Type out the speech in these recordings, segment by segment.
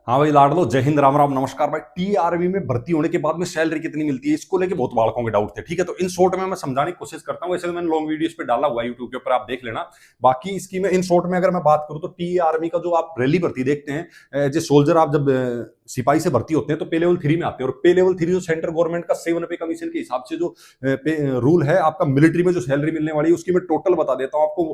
हाँ भाई लाडलो, जय हिंद, राम राम, नमस्कार भाई। टीआरबी में भर्ती होने के बाद में सैलरी कितनी मिलती है, इसको लेके बहुत बालकों के डाउट थे। ठीक है, तो इन शॉर्ट में मैं समझाने की कोशिश करता हूँ। वैसे तो मैंने लॉन्ग वीडियोस पे डाला हुआ है यूट्यूब के ऊपर, आप देख लेना। बाकी इसकी मैं इन शॉर्ट में अगर मैं बात करूँ तो टीआरबी का जो आप रैली भर्ती देखते हैं, जो सोल्जर आप जब सिपाही से भर्ती होते हैं तो पे लेवल 3 में आते हैं। और पे लेवल 3 जो सेंट्रल गवर्नमेंट का 7 पे कमीशन के हिसाब से जो रूल है, आपका मिलिट्री में जो सैलरी मिलने वाली है उसकी मैं टोटल बता देता हूँ आपको।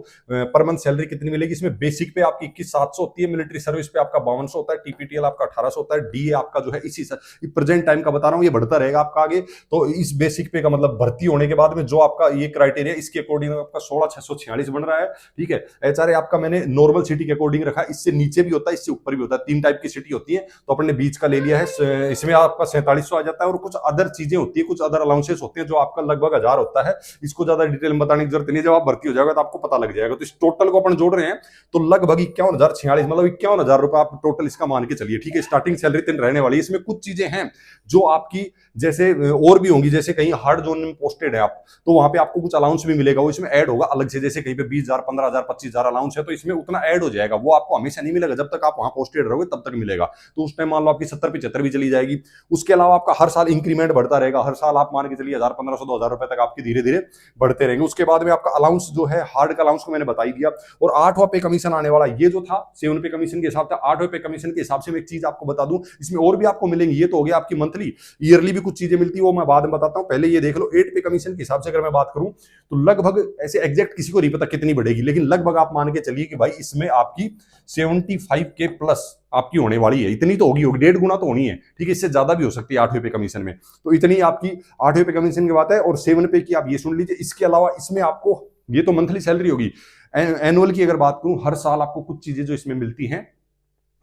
पर मंथ सैलरी कितनी मिलेगी, इसमें बेसिक पे आपकी 21,700 होती है, मिलिट्री सर्विस पे आपका 5200 होता है, टीपीटीएल आपका 1800 होता है, डीए आपका जो है इसी प्रेजेंट टाइम का बता रहा हूँ, ये बढ़ता रहेगा आपका आगे। तो इस बेसिक पे का मतलब भर्ती होने के बाद में जो आपका ये क्राइटेरिया, इसके अकॉर्डिंग आपका 16,646 बन रहा है। ठीक है, एचआरए आपका मैंने नॉर्मल सिटी के अकॉर्डिंग रखा है, इससे नीचे भी होता है, इससे ऊपर भी होता है। 3 टाइप की सिटी होती है, तो अपने बीच का ले लिया है। इसमें आपका 4700 आ जाता है। और कुछ अदर चीजें होती है, कुछ अदर अलाउंसेस होते हैं जो आपका लगभग 1000 होता है। इसको ज्यादा डिटेल में बताने की जरूरत नहीं है, जब आप भर्ती हो जाएगा तो आपको पता लग जाएगा। तो इस टोटल को अपन जोड़ रहे हैं तो लगभग 51,046, मतलब 51,000 रुपए आप टोटल इसका मान के चलिए। ठीक है, स्टार्टिंग सैलरी तीन रहने वाली है। इसमें कुछ चीजें हैं जो आपकी जैसे और भी होंगी, जैसे कहीं हार्ड जोन में पोस्टेड है आप, तो वहां पे आपको कुछ अलाउंस भी मिलेगा, वो इसमें ऐड होगा अलग से। जैसे कहीं पे 20,000, 15,000, 25,000 अलाउंस है तो इसमें उतना ऐड हो जाएगा, वो आपको हमेशा नहीं मिलेगा। जब तक आप वहां पोस्टेड रहोगे तब तक मिलेगा। तो उस टाइम मान लो आपकी 70-75 भी चली जाएगी। उसके अलावा आपका हर साल इंक्रीमेंट बढ़ता रहेगा, हर साल आप मान के चलिए 1,000, 1,500, 2,000 रुपए तक आपकी धीरे धीरे बढ़ते रहेंगे। उसके बाद में आपका अलाउंस जो है, हार्ड का अलाउंस को मैंने बता ही दिया। और 8वां पे कमीशन आने वाला, ये जो था 7 पे कमीशन के हिसाब से, 8वें पे कमीशन के हिसाब से मैं एक चीज आपको बता दूं, इसमें और भी आपको मिलेंगी। ये तो हो गया आपकी मंथली, ईयरली भी कुछ चीजें मिलती है, वो मैं बाद में बताता हूं। पहले ये देख लो, 8 पे कमीशन के हिसाब से अगर मैं बात करूं तो लगभग, ऐसे एग्जैक्ट किसी को नहीं पता कितनी बढ़ेगी, लेकिन लगभग आप मान के चलिए कि भाई इसमें आपकी 75K प्लस आपकी होने वाली है। इतनी तो होगी, 1.5 गुना तो होनी है। ठीक है, इससे ज्यादा भी हो सकती है 8वें पे कमीशन में। तो इतनी आपकी 8वें पे कमीशन की बात है। और 7 पे की आप ये सुन लीजिए। इसके अलावा इसमें आपको, ये तो मंथली सैलरी होगी, एनुअल की अगर बात करूं, हर साल आपको कुछ चीजें जो इसमें मिलती हैं,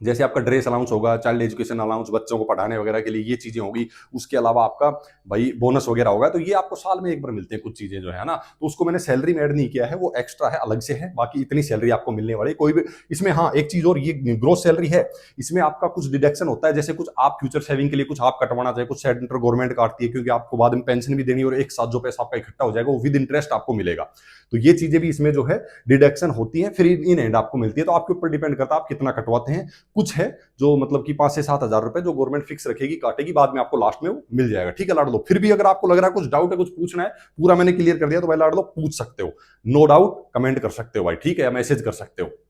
जैसे आपका ड्रेस अलाउंस होगा, चाइल्ड एजुकेशन अलाउंस, बच्चों को पढ़ाने वगैरह के लिए ये चीजें होगी। उसके अलावा आपका भाई बोनस वगैरह होगा, तो ये आपको साल में एक बार मिलते हैं कुछ चीजें जो है ना। तो उसको मैंने सैलरी में ऐड नहीं किया है, वो एक्स्ट्रा है, अलग से है। बाकी इतनी सैलरी आपको मिलने वाली कोई भी इसमें। हाँ, एक चीज और, ये ग्रोस सैलरी है, इसमें आपका कुछ डिडक्शन होता है। जैसे कुछ आप फ्यूचर सेविंग के लिए कुछ आप कटवाना चाहिए, कुछ सेंट्रल गवर्नमेंट काटती है, क्योंकि आपको बाद में पेंशन भी देनी, और एक साथ जो पैसा आपका इकट्ठा हो जाएगा वो विद इंटरेस्ट आपको मिलेगा। तो ये चीजें भी इसमें जो है डिडक्शन होती है, फिर इन एंड आपको मिलती है। तो आपके ऊपर डिपेंड करता है आप कितना कटवाते हैं। कुछ है जो मतलब कि 5 से 7 हजार रुपए जो गवर्नमेंट फिक्स रखेगी, काटेगी, बाद में आपको लास्ट में वो मिल जाएगा। ठीक है लाडलो, फिर भी अगर आपको लग रहा है कुछ डाउट है, कुछ पूछना है, पूरा मैंने क्लियर कर दिया, तो भाई लाडलो पूछ सकते हो, नो डाउट कमेंट कर सकते हो भाई। ठीक है, मैसेज कर सकते हो।